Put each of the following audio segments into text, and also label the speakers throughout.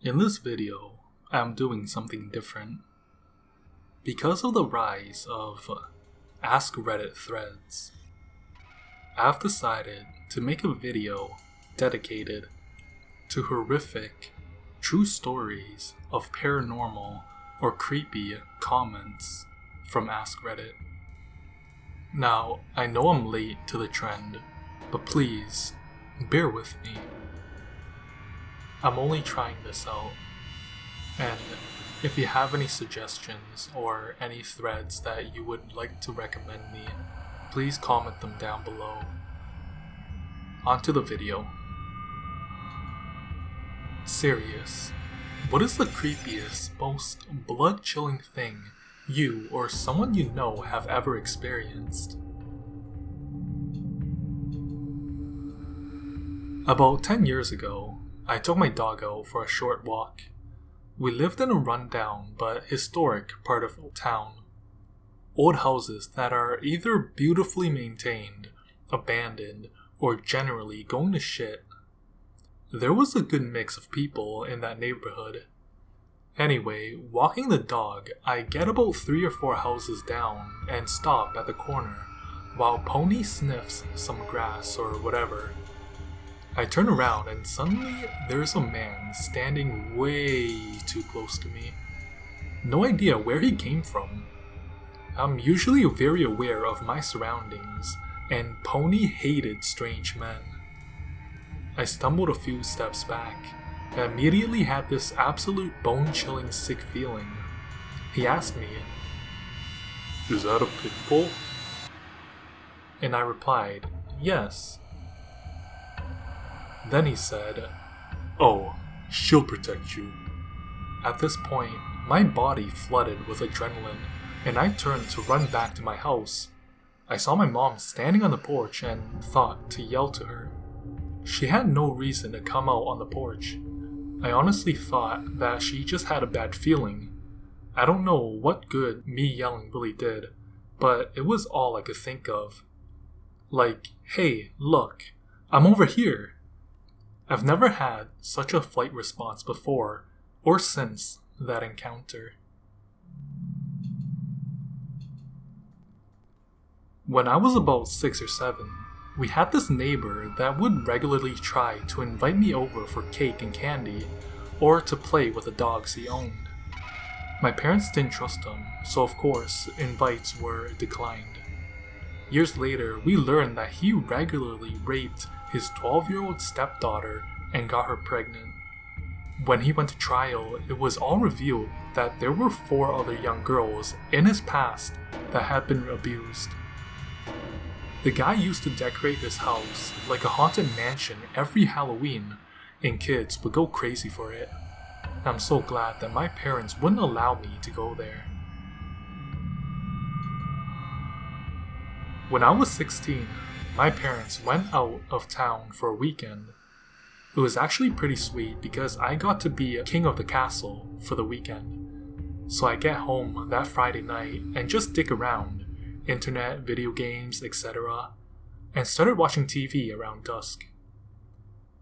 Speaker 1: In this video, I'm doing something different. Because of the rise of AskReddit threads, I've decided to make a video dedicated to horrific, true stories of paranormal or creepy comments from AskReddit. Now, I know I'm late to the trend, but please, bear with me. I'm only trying this out, and if you have any suggestions or any threads that you would like to recommend me, please comment them down below. On to the video. Serious, what is the creepiest, most blood-chilling thing you or someone you know have ever experienced? About 10 years ago, I took my dog out for a short walk. We lived in a rundown but historic part of town. Old houses that are either beautifully maintained, abandoned, or generally going to shit. There was a good mix of people in that neighborhood. Anyway, walking the dog, I get about 3 or 4 houses down and stop at the corner while Pony sniffs some grass or whatever. I turn around and suddenly there's a man standing way too close to me. No idea where he came from. I'm usually very aware of my surroundings, and Pony hated strange men. I stumbled a few steps back and immediately had this absolute bone-chilling sick feeling. He asked me, "Is that a pit bull?" And I replied, "Yes." Then he said, "Oh, she'll protect you." At this point, my body flooded with adrenaline, and I turned to run back to my house. I saw my mom standing on the porch and thought to yell to her. She had no reason to come out on the porch. I honestly thought that she just had a bad feeling. I don't know what good me yelling really did, but it was all I could think of. Like, "Hey, look, I'm over here." I've never had such a flight response before or since that encounter. When I was about 6 or 7, we had this neighbor that would regularly try to invite me over for cake and candy or to play with the dogs he owned. My parents didn't trust him, so of course invites were declined. Years later, we learned that he regularly raped his 12-year-old stepdaughter and got her pregnant. When he went to trial, it was all revealed that there were 4 other young girls in his past that had been abused. The guy used to decorate his house like a haunted mansion every Halloween, and kids would go crazy for it. I'm so glad that my parents wouldn't allow me to go there. When I was 16, my parents went out of town for a weekend. It was actually pretty sweet because I got to be king of the castle for the weekend. So I get home that Friday night and just dick around, internet, video games, etc., and started watching TV around dusk.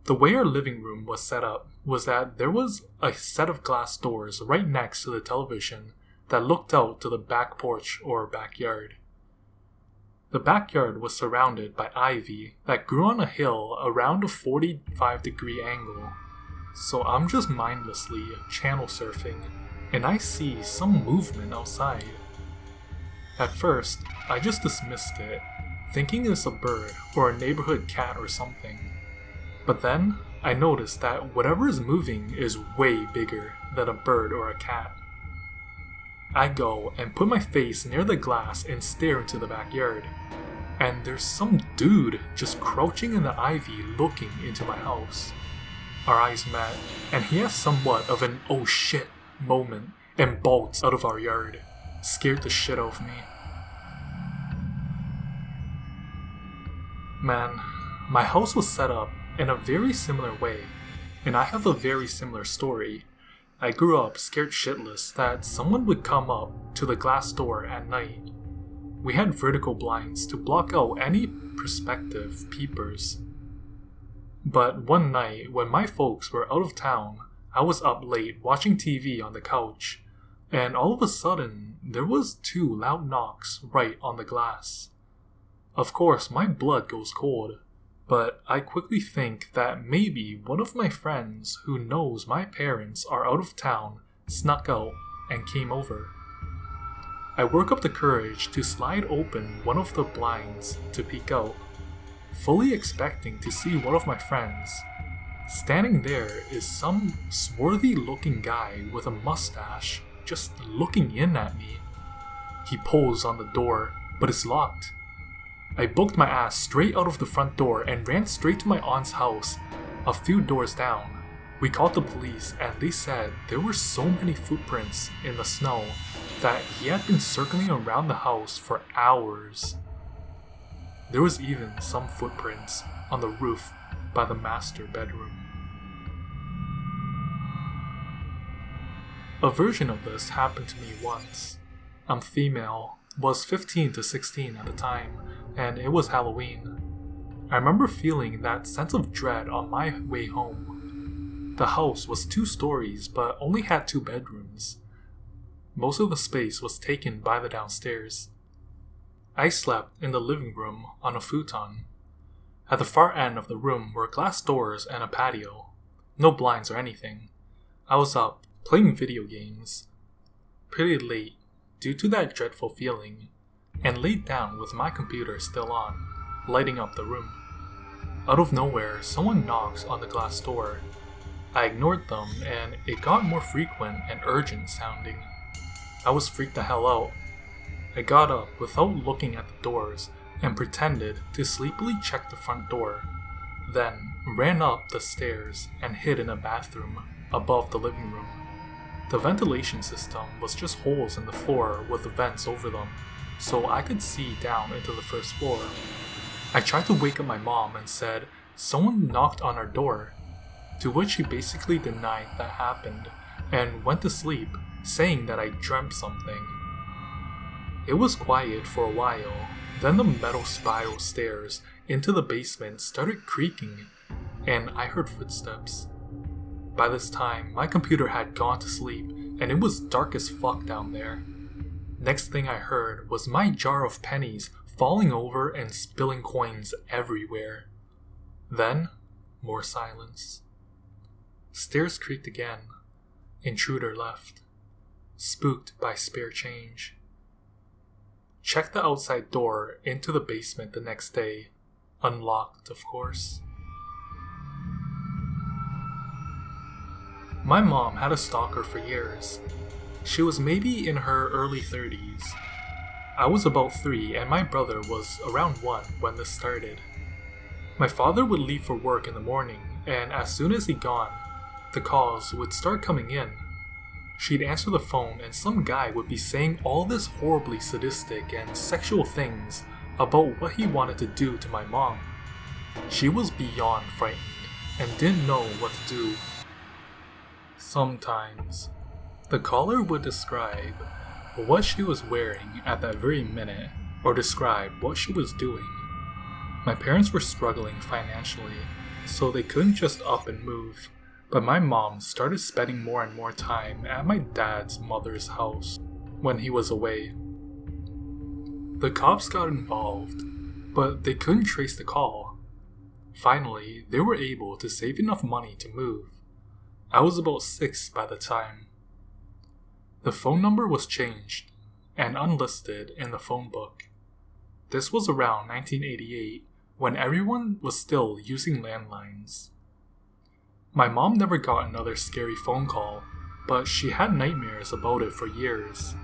Speaker 1: The way our living room was set up was that there was a set of glass doors right next to the television that looked out to the back porch or backyard. The backyard was surrounded by ivy that grew on a hill around a 45-degree angle. So I'm just mindlessly channel surfing, and I see some movement outside. At first, I just dismissed it, thinking it's a bird or a neighborhood cat or something. But then, I noticed that whatever is moving is way bigger than a bird or a cat. I go and put my face near the glass and stare into the backyard. And there's some dude just crouching in the ivy looking into my house. Our eyes met, and he has somewhat of an "oh shit" moment and bolts out of our yard. Scared the shit out of me. Man, my house was set up in a very similar way, and I have a very similar story. I grew up scared shitless that someone would come up to the glass door at night. We had vertical blinds to block out any prospective peepers. But one night, when my folks were out of town, I was up late watching TV on the couch, and all of a sudden, there was 2 loud knocks right on the glass. Of course, my blood goes cold, but I quickly think that maybe one of my friends who knows my parents are out of town snuck out and came over. I work up the courage to slide open one of the blinds to peek out, fully expecting to see one of my friends. Standing there is some swarthy looking guy with a mustache just looking in at me. He pulls on the door, but it's locked. I booked my ass straight out of the front door and ran straight to my aunt's house, a few doors down. We called the police and they said there were so many footprints in the snow that he had been circling around the house for hours. There was even some footprints on the roof by the master bedroom. A version of this happened to me once. I'm female, was 15 to 16 at the time, and it was Halloween. I remember feeling that sense of dread on my way home. The house was 2 stories but only had 2 bedrooms. Most of the space was taken by the downstairs. I slept in the living room on a futon. At the far end of the room were glass doors and a patio. No blinds or anything. I was up, playing video games, pretty late due to that dreadful feeling, and laid down with my computer still on, lighting up the room. Out of nowhere, someone knocks on the glass door. I ignored them and it got more frequent and urgent sounding. I was freaked the hell out. I got up without looking at the doors and pretended to sleepily check the front door, then ran up the stairs and hid in a bathroom above the living room. The ventilation system was just holes in the floor with vents over them, so I could see down into the first floor. I tried to wake up my mom and said someone knocked on our door, to which she basically denied that happened and went to sleep, saying that I dreamt something. It was quiet for a while, then the metal spiral stairs into the basement started creaking, and I heard footsteps. By this time, my computer had gone to sleep, and it was dark as fuck down there. Next thing I heard was my jar of pennies falling over and spilling coins everywhere. Then, more silence. Stairs creaked again. Intruder left. Spooked by spare change. Checked the outside door into the basement the next day. Unlocked, of course. My mom had a stalker for years. She was maybe in her early 30s. I was about 3 and my brother was around 1 when this started. My father would leave for work in the morning, and as soon as he gone, the calls would start coming in. She'd answer the phone and some guy would be saying all this horribly sadistic and sexual things about what he wanted to do to my mom. She was beyond frightened and didn't know what to do. Sometimes, the caller would describe what she was wearing at that very minute or describe what she was doing. My parents were struggling financially, so they couldn't just up and move. But my mom started spending more and more time at my dad's mother's house when he was away. The cops got involved, but they couldn't trace the call. Finally, they were able to save enough money to move. I was about 6 by the time. The phone number was changed and unlisted in the phone book. This was around 1988 when everyone was still using landlines. My mom never got another scary phone call, but she had nightmares about it for years.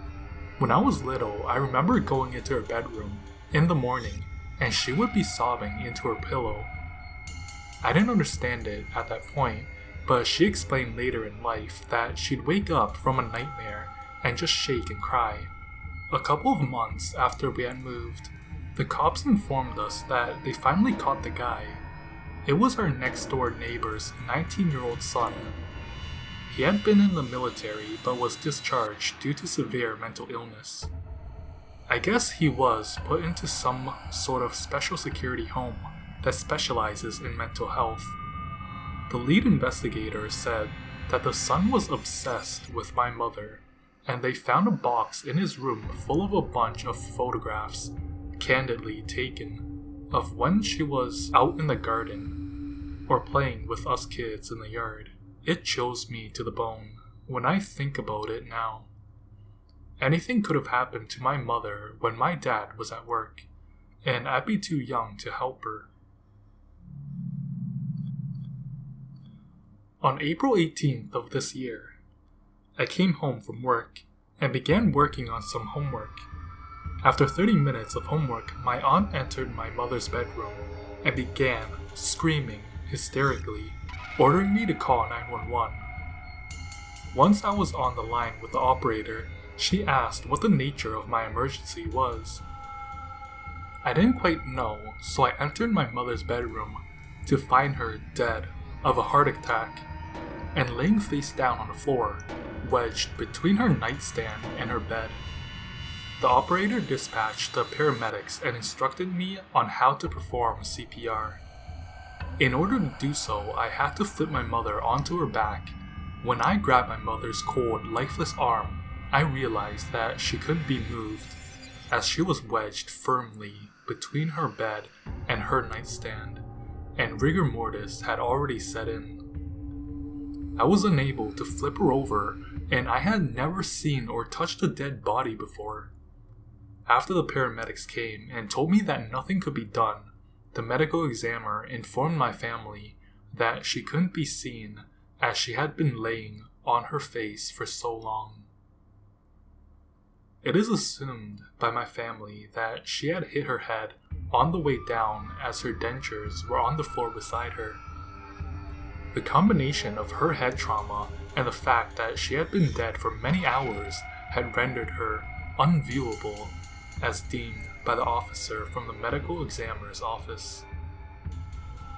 Speaker 1: When I was little, I remember going into her bedroom in the morning and she would be sobbing into her pillow. I didn't understand it at that point, but she explained later in life that she'd wake up from a nightmare and just shake and cry. A couple of months after we had moved, the cops informed us that they finally caught the guy. It was our next door neighbor's 19-year-old son. He had been in the military but was discharged due to severe mental illness. I guess he was put into some sort of special security home that specializes in mental health. The lead investigator said that the son was obsessed with my mother, and they found a box in his room full of a bunch of photographs, candidly taken, of when she was out in the garden or playing with us kids in the yard. It chills me to the bone when I think about it now. Anything could have happened to my mother when my dad was at work, and I'd be too young to help her. On April 18th of this year, I came home from work and began working on some homework. After 30 minutes of homework, my aunt entered my mother's bedroom and began screaming hysterically, ordering me to call 911. Once I was on the line with the operator, she asked what the nature of my emergency was. I didn't quite know, so I entered my mother's bedroom to find her dead of a heart attack and laying face down on the floor, wedged between her nightstand and her bed. The operator dispatched the paramedics and instructed me on how to perform CPR. In order to do so, I had to flip my mother onto her back. When I grabbed my mother's cold, lifeless arm, I realized that she couldn't be moved, as she was wedged firmly between her bed and her nightstand, and rigor mortis had already set in. I was unable to flip her over, and I had never seen or touched a dead body before. After the paramedics came and told me that nothing could be done, the medical examiner informed my family that she couldn't be seen as she had been laying on her face for so long. It is assumed by my family that she had hit her head on the way down as her dentures were on the floor beside her. The combination of her head trauma and the fact that she had been dead for many hours had rendered her unviewable, as deemed by the officer from the medical examiner's office.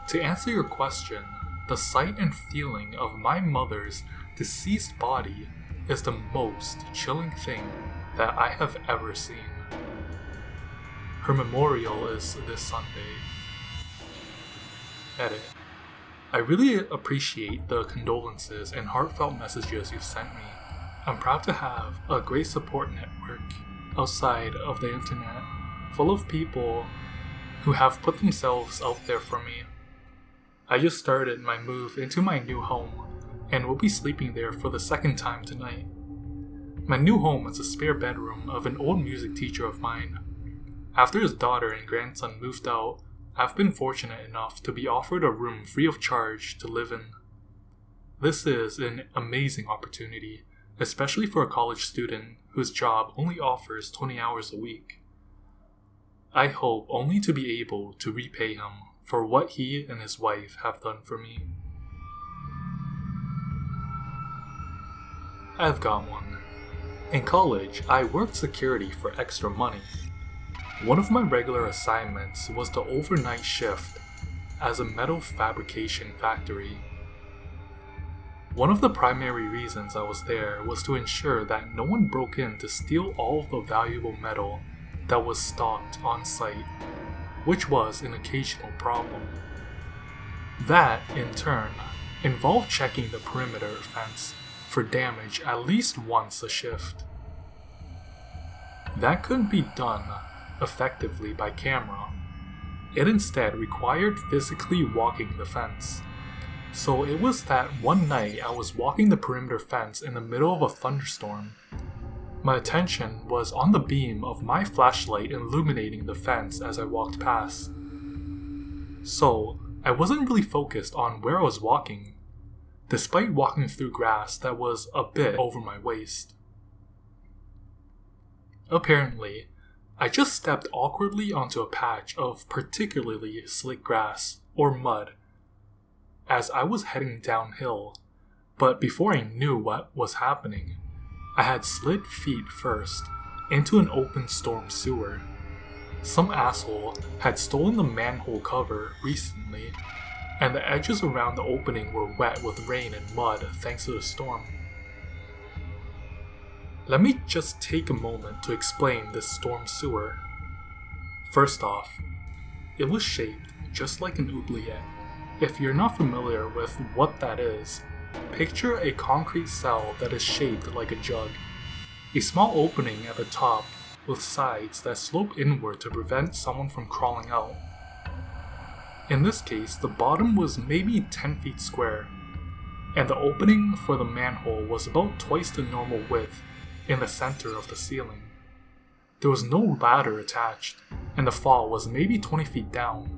Speaker 1: To answer your question, the sight and feeling of my mother's deceased body is the most chilling thing that I have ever seen. Her memorial is this Sunday. Edit. I really appreciate the condolences and heartfelt messages you've sent me. I'm proud to have a great support network outside of the internet, full of people who have put themselves out there for me. I just started my move into my new home and will be sleeping there for the second time tonight. My new home is a spare bedroom of an old music teacher of mine. After his daughter and grandson moved out, I've been fortunate enough to be offered a room free of charge to live in. This is an amazing opportunity, especially for a college student whose job only offers 20 hours a week. I hope only to be able to repay him for what he and his wife have done for me. I've got one. In college, I worked security for extra money. One of my regular assignments was the overnight shift as a metal fabrication factory. One of the primary reasons I was there was to ensure that no one broke in to steal all of the valuable metal that was stocked on site, which was an occasional problem. That, in turn, involved checking the perimeter fence for damage at least once a shift. That couldn't be done effectively by camera. It instead required physically walking the fence. So it was that one night I was walking the perimeter fence in the middle of a thunderstorm. My attention was on the beam of my flashlight illuminating the fence as I walked past. So I wasn't really focused on where I was walking, despite walking through grass that was a bit over my waist. Apparently, I just stepped awkwardly onto a patch of particularly slick grass, or mud, as I was heading downhill, but before I knew what was happening, I had slid feet first into an open storm sewer. Some asshole had stolen the manhole cover recently, and the edges around the opening were wet with rain and mud thanks to the storm. Let me just take a moment to explain this storm sewer. First off, it was shaped just like an oubliette. If you're not familiar with what that is, Picture a concrete cell that is shaped like a jug. A small opening at the top with sides that slope inward to prevent someone from crawling out. In this case, the bottom was maybe 10 feet square, and the opening for the manhole was about twice the normal width in the center of the ceiling. There was no ladder attached, and the fall was maybe 20 feet down.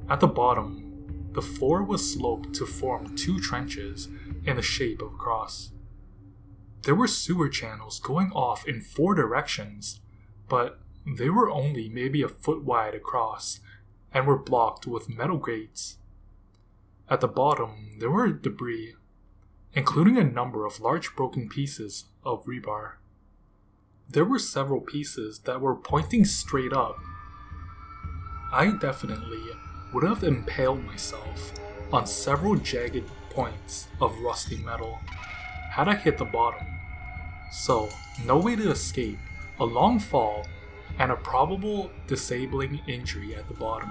Speaker 1: At the bottom, the floor was sloped to form 2 trenches in the shape of a cross. There were sewer channels going off in 4 directions, but they were only maybe a foot wide across and were blocked with metal grates. At the bottom, there were debris, including a number of large broken pieces of rebar. There were several pieces that were pointing straight up. I definitely would have impaled myself on several jagged points of rusty metal had I hit the bottom. So, no way to escape, a long fall, and a probable disabling injury at the bottom.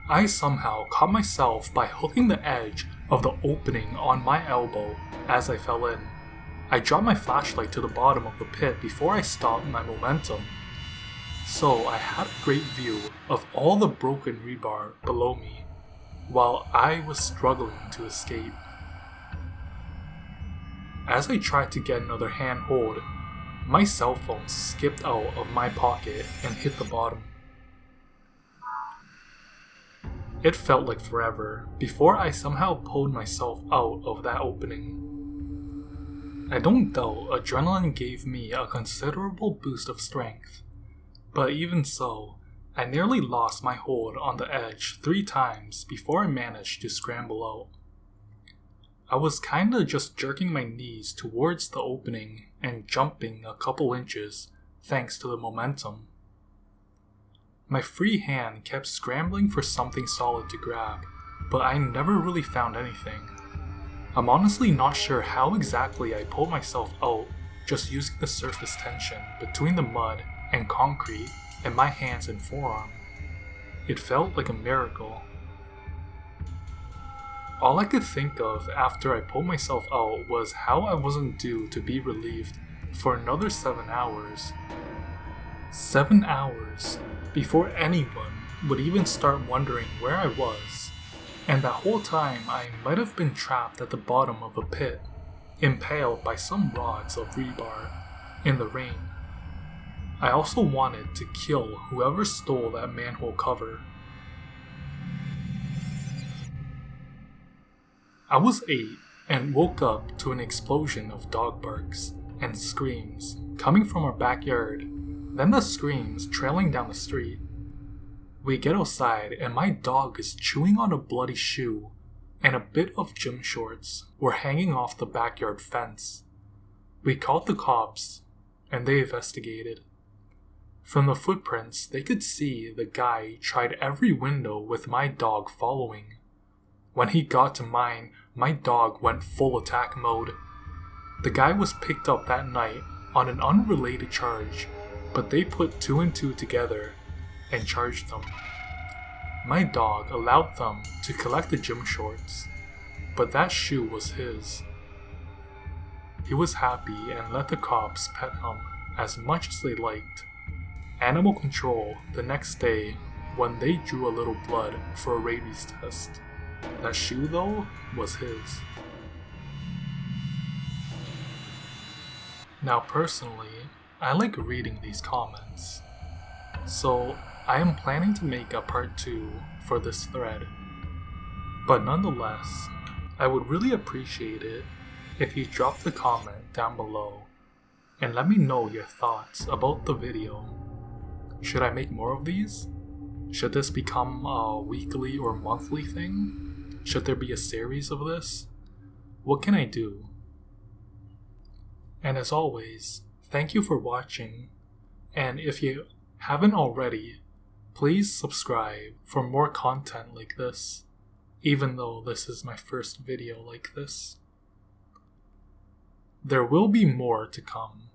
Speaker 1: I somehow caught myself by hooking the edge of the opening on my elbow as I fell in. I dropped my flashlight to the bottom of the pit before I stopped my momentum, so I had a great view of all the broken rebar below me, while I was struggling to escape. As I tried to get another handhold, my cell phone skipped out of my pocket and hit the bottom. It felt like forever before I somehow pulled myself out of that opening. I don't doubt adrenaline gave me a considerable boost of strength, but even so, I nearly lost my hold on the edge 3 times before I managed to scramble out. I was kinda just jerking my knees towards the opening and jumping a couple inches thanks to the momentum. My free hand kept scrambling for something solid to grab, but I never really found anything. I'm honestly not sure how exactly I pulled myself out just using the surface tension between the mud and concrete in my hands and forearm. It felt like a miracle. All I could think of after I pulled myself out was how I wasn't due to be relieved for another 7 hours. 7 hours before anyone would even start wondering where I was, and that whole time I might have been trapped at the bottom of a pit, impaled by some rods of rebar in the rain. I also wanted to kill whoever stole that manhole cover. I was 8 and woke up to an explosion of dog barks and screams coming from our backyard, then the screams trailing down the street. We get outside and my dog is chewing on a bloody shoe, and a bit of gym shorts were hanging off the backyard fence. We called the cops and they investigated. From the footprints, they could see the guy tried every window with my dog following. When he got to mine, my dog went full attack mode. The guy was picked up that night on an unrelated charge, but they put 2 and 2 together and charged them. My dog allowed them to collect the gym shorts, but that shoe was his. He was happy and let the cops pet him as much as they liked. Animal control the next day when they drew a little blood for a rabies test. That shoe, though, was his. Now personally, I like reading these comments, so I am planning to make a part 2 for this thread. But nonetheless, I would really appreciate it if you drop the comment down below and let me know your thoughts about the video. Should I make more of these? Should this become a weekly or monthly thing? Should there be a series of this? What can I do? And as always, thank you for watching, and if you haven't already, please subscribe for more content like this, even though this is my first video like this. There will be more to come.